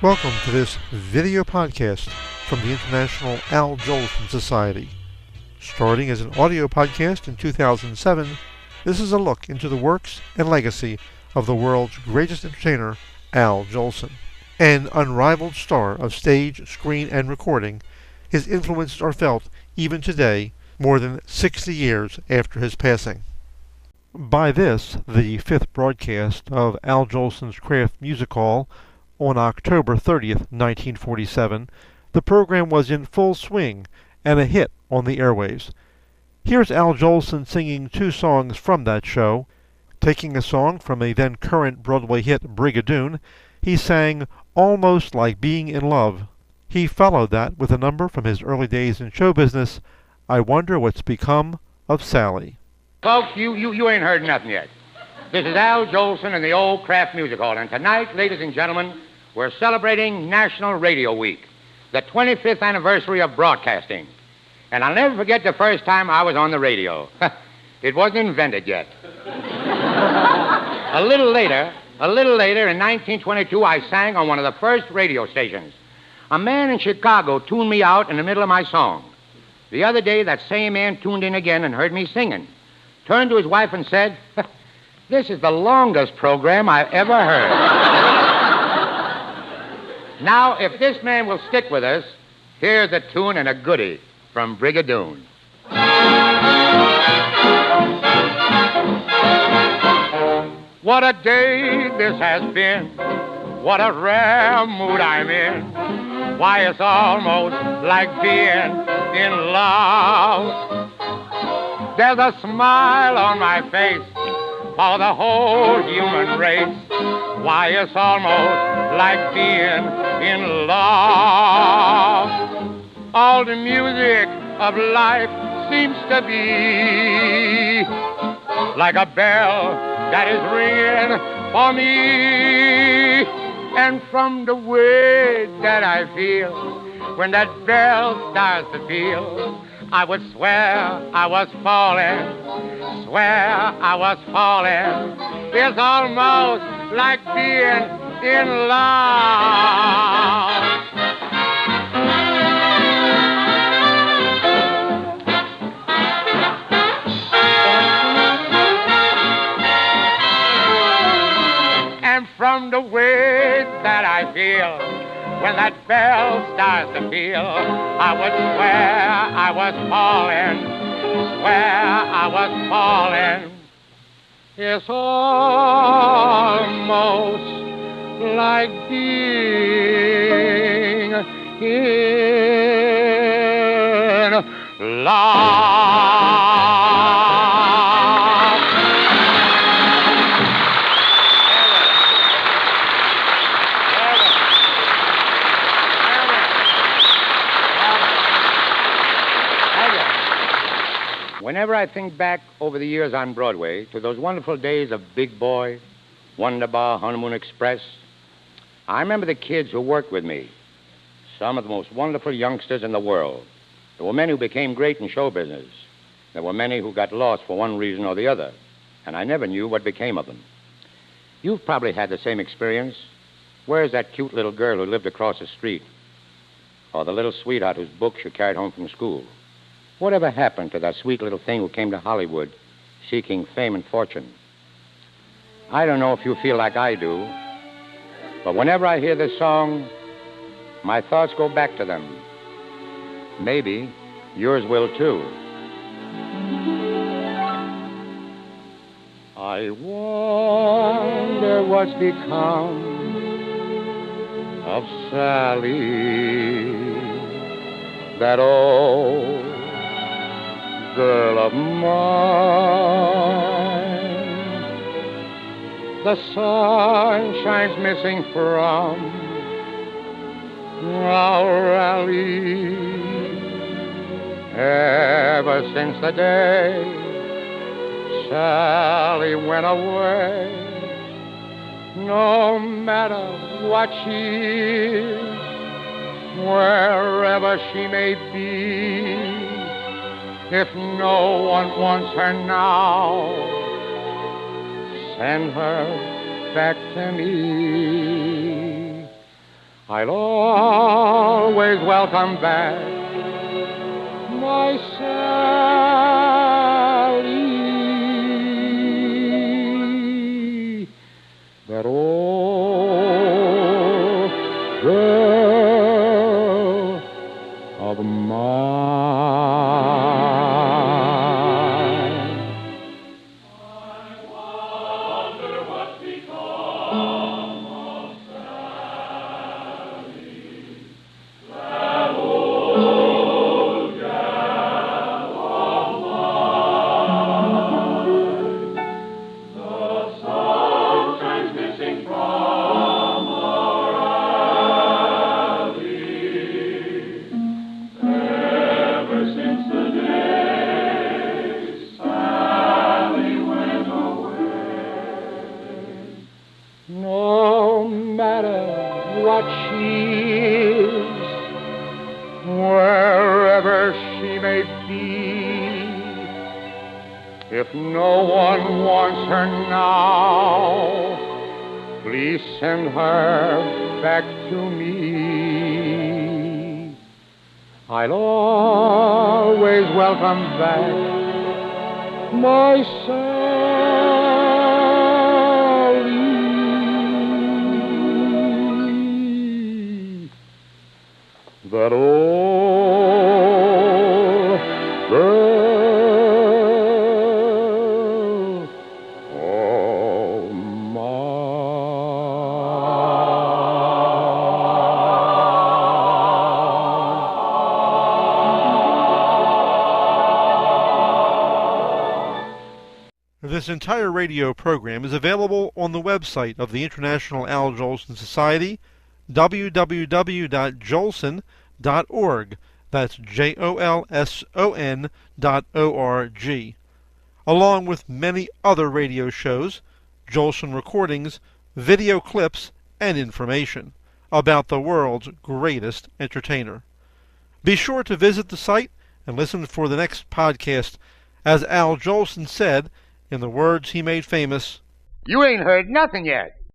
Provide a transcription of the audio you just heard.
Welcome to this video podcast from the International Al Jolson Society. Starting as an audio podcast in 2007, this is a look into the works and legacy of the world's greatest entertainer, Al Jolson. An unrivaled star of stage, screen, and recording, his influences are felt even today, more than 60 years after his passing. By this, the fifth broadcast of Al Jolson's Kraft Music Hall on October 30th, 1947, the program was in full swing and a hit on the airwaves. Here's Al Jolson singing two songs from that show. Taking a song from a then-current Broadway hit, Brigadoon, he sang Almost Like Being in Love. He followed that with a number from his early days in show business, I Wonder What's Become of Sally. Folks, you ain't heard nothing yet. This is Al Jolson in the old Kraft Music Hall, and tonight, ladies and gentlemen, we're celebrating National Radio Week, the 25th anniversary of broadcasting. And I'll never forget the first time I was on the radio. It wasn't invented yet. A little later, in 1922, I sang on one of the first radio stations. A man in Chicago tuned me out in the middle of my song. The other day, that same man tuned in again and heard me singing. Turned to his wife and said, "This is the longest program I've ever heard." Now, if this man will stick with us, here's a tune and a goodie from Brigadoon. What a day this has been. What a rare mood I'm in. Why, it's almost like being in love. There's a smile on my face for the whole human race. Why, it's almost like being in love. All the music of life seems to be like a bell that is ringing for me. And from the way that I feel when that bell starts to peal, I would swear I was falling, It's almost like being in love. And from the way that I feel when that bell starts to peal, I would swear I was falling. It's almost like being in love. Whenever I think back over the years on Broadway to those wonderful days of Big Boy, Wonderbar, Honeymoon Express, I remember the kids who worked with me, some of the most wonderful youngsters in the world. There were many who became great in show business. There were many who got lost for one reason or the other, and I never knew what became of them. You've probably had the same experience. Where's that cute little girl who lived across the street? Or the little sweetheart whose books you carried home from school? Whatever happened to that sweet little thing who came to Hollywood seeking fame and fortune? I don't know if you feel like I do, but whenever I hear this song, my thoughts go back to them. Maybe yours will too. I wonder what's become of Sally, that old girl of mine. The sun shines missing from our alley. Ever since the day Sally went away, no matter what she is, wherever she may be, if no one wants her now, send her back to me. I'll always welcome back my Sally, that old girl of mine. No matter what she is, wherever she may be, if no one wants her now, please send her back to me. I'll always welcome back my Sally, that old girl of mine. This entire radio program is available on the website of the International Al Jolson Society, www.jolson.org. That's JOLSON.org. Along with many other radio shows, Jolson recordings, video clips, and information about the world's greatest entertainer. Be sure to visit the site and listen for the next podcast. As Al Jolson said, in the words he made famous, You ain't heard nothing yet.